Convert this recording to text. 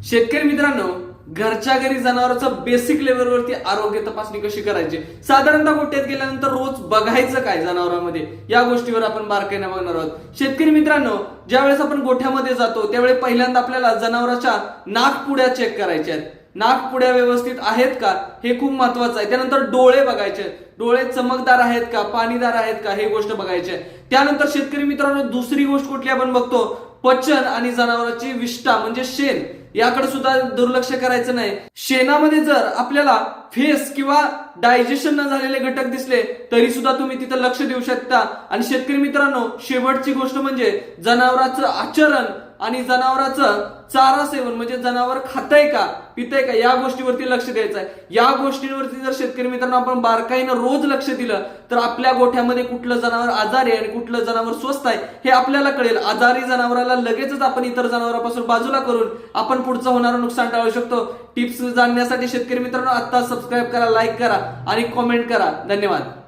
शेतकरी मित्रांनो, घरच्या घरी जनावरांचं बेसिक लेवलवरती आरोग्य तपासणी कशी करायची, साधारणतः गोठ्यात गेल्यानंतर रोज बघायचं काय जनावरांमध्ये, या गोष्टीवर आपण बारकाईने बघणार आहोत. शेतकरी मित्रांनो, ज्यावेळेस आपण गोठ्यामध्ये जातो त्यावेळी पहिल्यांदा आपल्याला जनावरांच्या नाकपुड्या चेक करायच्या आहेत. नाकपुड्या व्यवस्थित आहेत का हे खूप महत्वाचं आहे. त्यानंतर डोळे बघायचे, डोळे चमकदार आहेत का, पाणीदार आहेत का, हे गोष्ट बघायची आहे. त्यानंतर शेतकरी मित्रांनो, दुसरी गोष्ट कुठली आपण बघतो, पचन आणि जनावरांची विष्ठा म्हणजे शेण, याकडे सुद्धा दुर्लक्ष करायचं नाही. शेणामध्ये जर आपल्याला फेस किंवा डायजेशन न झालेले घटक दिसले तरी सुद्धा तुम्ही तिथं लक्ष देऊ शकता. आणि शेतकरी मित्रांनो, शेवटची गोष्ट म्हणजे जनावरांचं आचरण आणि जनावरांचं चारा सेवन म्हणजे जनावर खातंय का पितंय का, या गोष्टीवरती लक्ष द्यायचं आहे. या गोष्टींवरती जर शेतकरी मित्रांनो आपण बारकाईनं रोज लक्ष दिलं तर आपल्या गोठ्यामध्ये कुठलं जनावर आजारी आहे आणि कुठलं जनावर स्वस्त आहे हे आपल्याला कळेल. आजारी जनावराला लगेचच आपण इतर जनावरांपासून बाजूला करून आपण पुढचं होणारं नुकसान टाळू शकतो. टिप्स जाणण्यासाठी शेतकरी मित्रांनो आता सबस्क्राईब करा, लाईक करा आणि कॉमेंट करा. धन्यवाद.